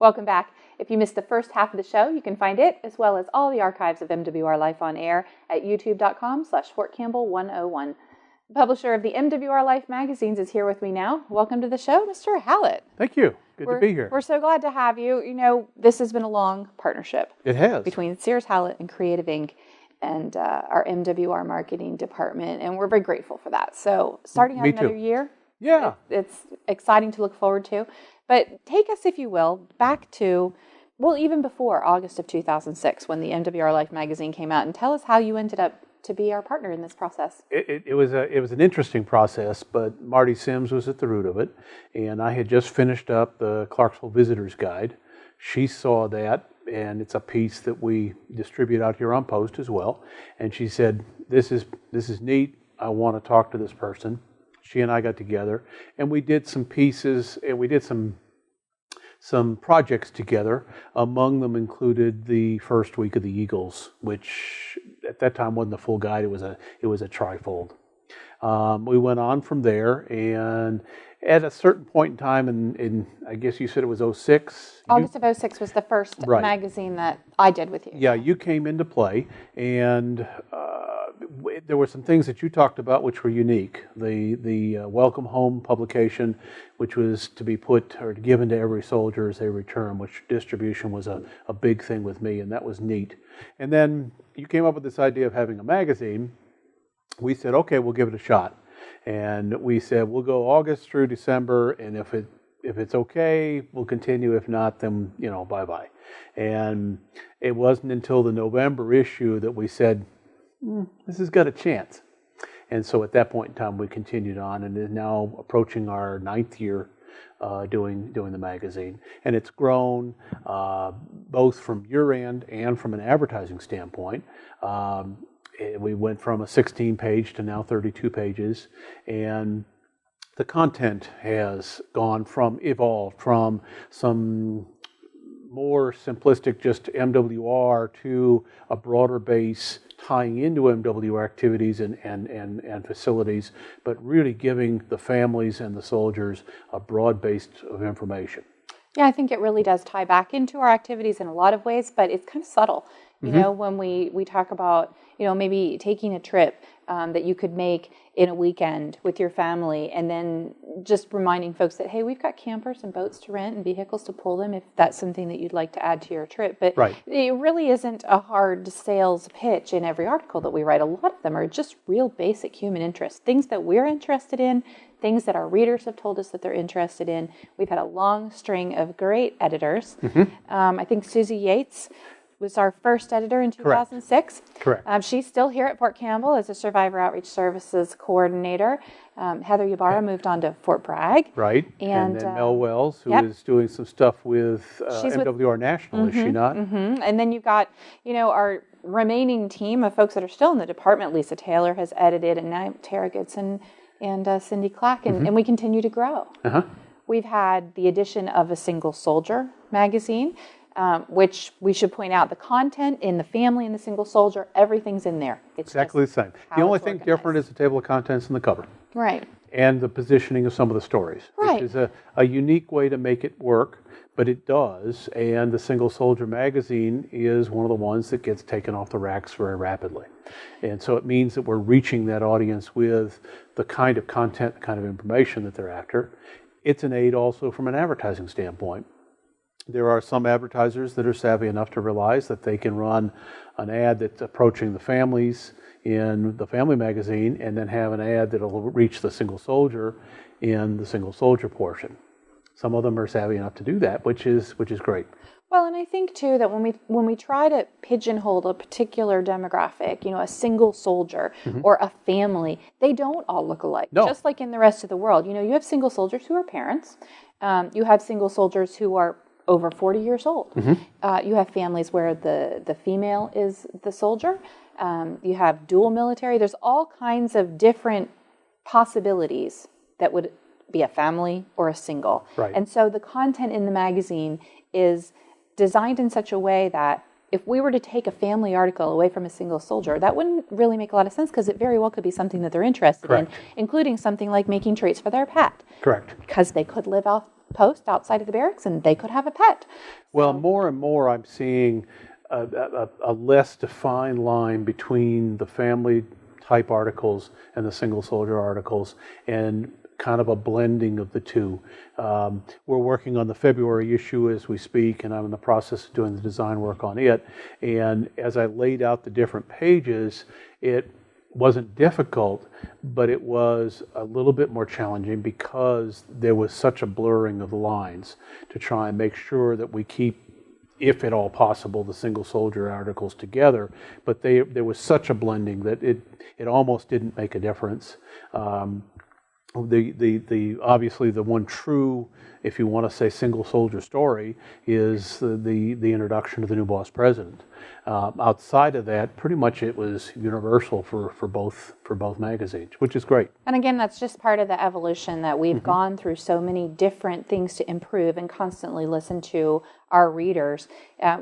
Welcome back. If you missed the first half of the show, you can find it, as well as all the archives of MWR Life on Air at youtube.com/FortCampbell101. The publisher of the MWR Life Magazines is here with me now. Welcome to the show, Mr. Hallett. Thank you. Good to be here. We're so glad to have you. You know, this has been a long partnership. It has. Between Sears Hallett and Creative Inc. and our MWR marketing department, and we're very grateful for that. So starting out another year. Yeah. It's exciting to look forward to. But take us, if you will, back to, well, even before August of 2006 when the MWR Life magazine came out, and tell us how you ended up to be our partner in this process. It was an interesting process, but Marty Sims was at the root of it, and I had just finished up the Clarksville Visitor's Guide. She saw that, and it's a piece that we distribute out here on Post as well, and she said, this is neat, I want to talk to this person. She and I got together, and we did some pieces, and we did some projects together. Among them included the first week of the Eagles, which at that time wasn't a full guide. It was a trifold. We went on from there, and at a certain point in time, in I guess you said it was 06. August of 06 was the first magazine that I did with you. Yeah, you came into play, and there were some things that you talked about which were unique. The Welcome Home publication, which was to be put or given to every soldier as they return, which distribution was a big thing with me, and that was neat. And then you came up with this idea of having a magazine. We said, okay, we'll give it a shot. And we said, we'll go August through December, and if it's okay, we'll continue. If not, then, bye-bye. And it wasn't until the November issue that we said, this has got a chance. And so at that point in time, we continued on, and is now approaching our 9th year doing the magazine. And it's grown both from your end and from an advertising standpoint. We went from a 16-page to now 32 pages, and the content has evolved from some more simplistic, just MWR, to a broader base tying into MWR activities and facilities, but really giving the families and the soldiers a broad base of information. Yeah, I think it really does tie back into our activities in a lot of ways, but it's kind of subtle. You know, when we talk about, maybe taking a trip that you could make in a weekend with your family, and then just reminding folks that, hey, we've got campers and boats to rent and vehicles to pull them if that's something that you'd like to add to your trip. But it really isn't a hard sales pitch in every article that we write. A lot of them are just real basic human interests, things that we're interested in, things that our readers have told us that they're interested in. We've had a long string of great editors. I think Susie Yates was our first editor in 2006. Correct. She's still here at Fort Campbell as a Survivor Outreach Services Coordinator. Heather Ybarra moved on to Fort Bragg. Right. And then Mel Wells, who is doing some stuff with MWR National, is she not? And then you've got, our remaining team of folks that are still in the department. Lisa Taylor has edited, and now Tara Goodson and Cindy Clack, and we continue to grow. We've had the addition of a Single Soldier magazine, which we should point out, the content in the family and the single soldier, everything's in there. It's exactly the same. The only thing different is the table of contents and the cover. Right. And the positioning of some of the stories. Right. Which is a unique way to make it work, but it does. And the Single Soldier magazine is one of the ones that gets taken off the racks very rapidly. And so it means that we're reaching that audience with the kind of content, the kind of information that they're after. It's an aid also from an advertising standpoint. There are some advertisers that are savvy enough to realize that they can run an ad that's approaching the families in the family magazine, and then have an ad that will reach the single soldier in the single soldier portion. Some of them are savvy enough to do that, which is great. Well, and I think too that when we try to pigeonhole a particular demographic, a single soldier or a family, they don't all look alike. No. Just like in the rest of the world, you have single soldiers who are parents. You have single soldiers who are over 40 years old. You have families where the female is the soldier. You have dual military. There's all kinds of different possibilities that would be a family or a single. Right. And so the content in the magazine is designed in such a way that if we were to take a family article away from a single soldier, that wouldn't really make a lot of sense, because it very well could be something that they're interested in, including something like making treats for their pet. Correct. Because they could live off post outside of the barracks and they could have a pet. Well, more and more I'm seeing a less defined line between the family type articles and the single soldier articles, and kind of a blending of the two. We're working on the February issue as we speak, and I'm in the process of doing the design work on it. And as I laid out the different pages, it wasn't difficult, but it was a little bit more challenging because there was such a blurring of the lines to try and make sure that we keep, if at all possible, the single soldier articles together. But there was such a blending that it almost didn't make a difference. Obviously the one true, if you want to say, single soldier story is the introduction of the new boss president. Outside of that, pretty much it was universal for both magazines, which is great. And again, that's just part of the evolution that we've gone through so many different things to improve and constantly listen to our readers.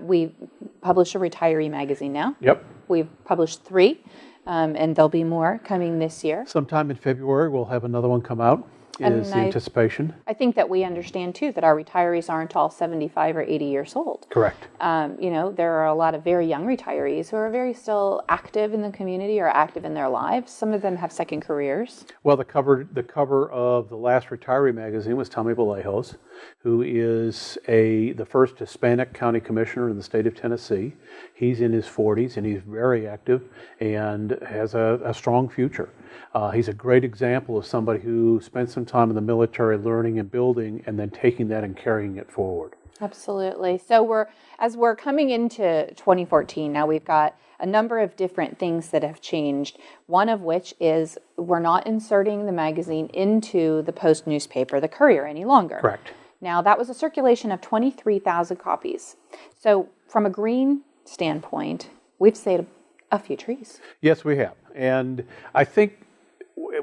We publish a retiree magazine now. Yep. We've published 3. And there'll be more coming this year. Sometime in February, we'll have another one come out, is the anticipation. I think that we understand, too, that our retirees aren't all 75 or 80 years old. Correct. There are a lot of very young retirees who are very still active in the community or active in their lives. Some of them have second careers. Well, the cover of the last retiree magazine was Tommy Vallejos, who is the first Hispanic county commissioner in the state of Tennessee. He's in his 40s, and he's very active and has a strong future. He's a great example of somebody who spent some time in the military learning and building and then taking that and carrying it forward. Absolutely. So as we're coming into 2014, now we've got a number of different things that have changed, one of which is we're not inserting the magazine into the Post newspaper, the Courier, any longer. Correct. Now, that was a circulation of 23,000 copies. So from a green standpoint, we've saved a few trees. Yes, we have. And I think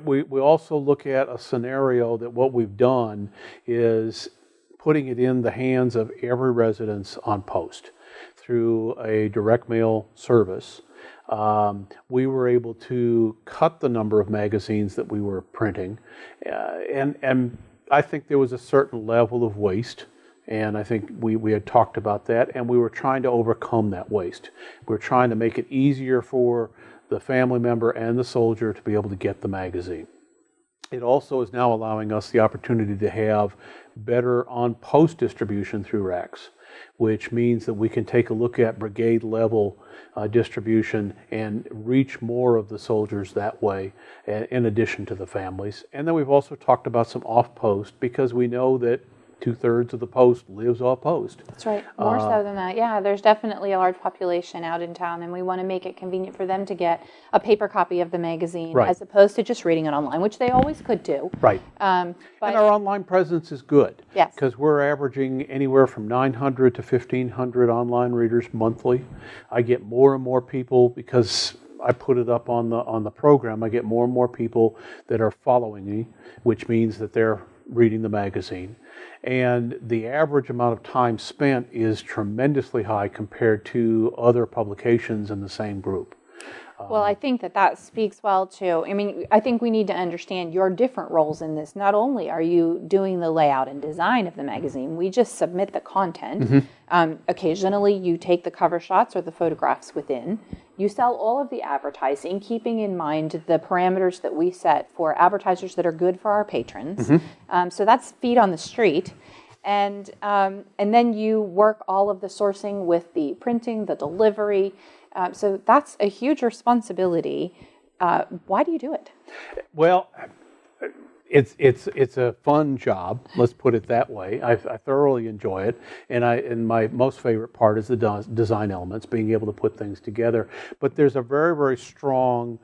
we also look at a scenario that what we've done is putting it in the hands of every residence on post through a direct mail service. We were able to cut the number of magazines that we were printing, and I think there was a certain level of waste, and I think we had talked about that, and we were trying to overcome that waste. We're trying to make it easier for the family member and the soldier to be able to get the magazine. It also is now allowing us the opportunity to have better on-post distribution through racks, which means that we can take a look at brigade level distribution and reach more of the soldiers that way, in addition to the families. And then we've also talked about some off-post, because we know that 2/3 of the post lives off post. That's right. More so than that. Yeah, there's definitely a large population out in town, and we want to make it convenient for them to get a paper copy of the magazine, right, as opposed to just reading it online, which they always could do. Right. But and our online presence is good. Yes. Because we're averaging anywhere from 900 to 1,500 online readers monthly. I get more and more people, because I put it up on the program, I get more and more people that are following me, which means that they're reading the magazine. And the average amount of time spent is tremendously high compared to other publications in the same group. Well, I think that speaks well to, I think we need to understand your different roles in this. Not only are you doing the layout and design of the magazine, we just submit the content. Occasionally you take the cover shots or the photographs within. You sell all of the advertising, keeping in mind the parameters that we set for advertisers that are good for our patrons. So that's feet on the street. And then you work all of the sourcing with the printing, the delivery. So that's a huge responsibility. Why do you do it? Well, it's a fun job. Let's put it that way. I thoroughly enjoy it, and my most favorite part is the design elements, being able to put things together. But there's a very, very strong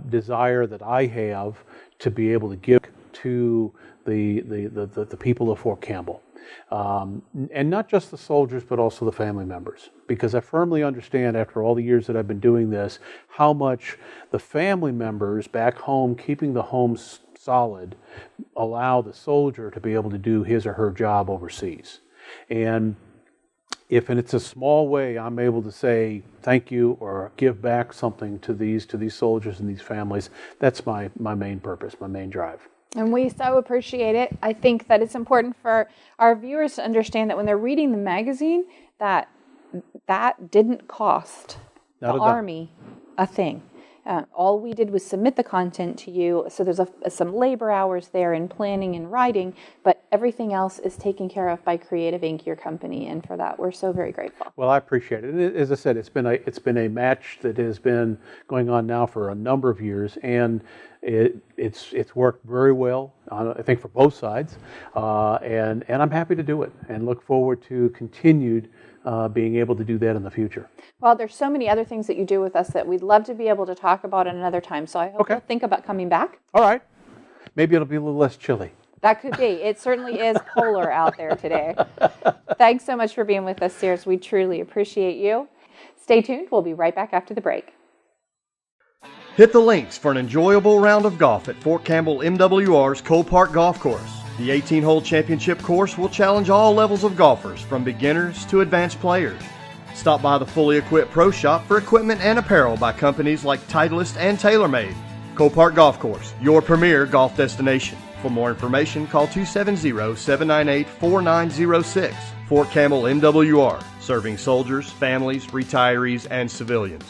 desire that I have to be able to give to the people of Fort Campbell. And not just the soldiers, but also the family members. Because I firmly understand, after all the years that I've been doing this, how much the family members back home, keeping the homes solid, allow the soldier to be able to do his or her job overseas. And if it's a small way I'm able to say thank you or give back something to these soldiers and these families, that's my main purpose, my main drive. And we so appreciate it. I think that it's important for our viewers to understand that when they're reading the magazine, that didn't cost the Army a thing. All we did was submit the content to you, so there's some labor hours there in planning and writing, but everything else is taken care of by Creative Inc., your company, and for that we're so very grateful. Well, I appreciate it. And as I said, it's been a match that has been going on now for a number of years, and it's worked very well, I think, for both sides, and I'm happy to do it, and look forward to continued being able to do that in the future. Well, there's so many other things that you do with us that we'd love to be able to talk about at another time. So I hope you'll think about coming back. All right. Maybe it'll be a little less chilly. That could be. It certainly is polar out there today. Thanks so much for being with us, Sears. We truly appreciate you. Stay tuned. We'll be right back after the break. Hit the links for an enjoyable round of golf at Fort Campbell MWR's Cole Park Golf Course. The 18-hole championship course will challenge all levels of golfers, from beginners to advanced players. Stop by the fully equipped pro shop for equipment and apparel by companies like Titleist and TaylorMade. Cole Park Golf Course, your premier golf destination. For more information, call 270-798-4906. Fort Campbell MWR, serving soldiers, families, retirees, and civilians.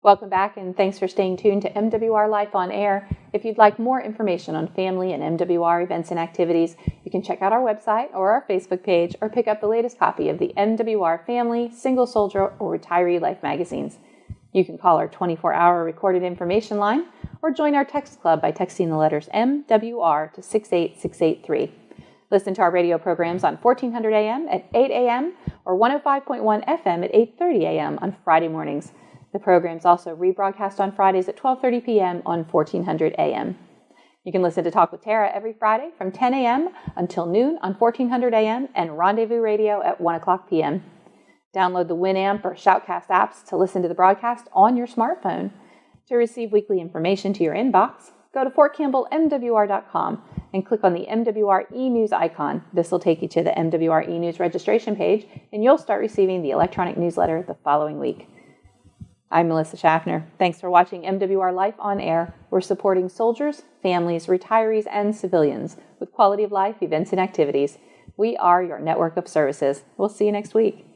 Welcome back, and thanks for staying tuned to MWR Life on Air. If you'd like more information on family and MWR events and activities, you can check out our website or our Facebook page, or pick up the latest copy of the MWR Family, Single Soldier, or Retiree Life magazines. You can call our 24-hour recorded information line, or join our text club by texting the letters MWR to 68683. Listen to our radio programs on 1400 AM at 8 a.m. or 105.1 FM at 8:30 a.m. on Friday mornings. The program's also rebroadcast on Fridays at 12:30 p.m. on 1400 AM. You can listen to Talk with Tara every Friday from 10 a.m. until noon on 1400 AM and Rendezvous Radio at 1 o'clock p.m. Download the Winamp or Shoutcast apps to listen to the broadcast on your smartphone. To receive weekly information to your inbox, go to fortcampbellmwr.com and click on the MWR e-News icon. This will take you to the MWR e-News registration page, and you'll start receiving the electronic newsletter the following week. I'm Melissa Schaffner. Thanks for watching MWR Life on Air. We're supporting soldiers, families, retirees, and civilians with quality of life events and activities. We are your network of services. We'll see you next week.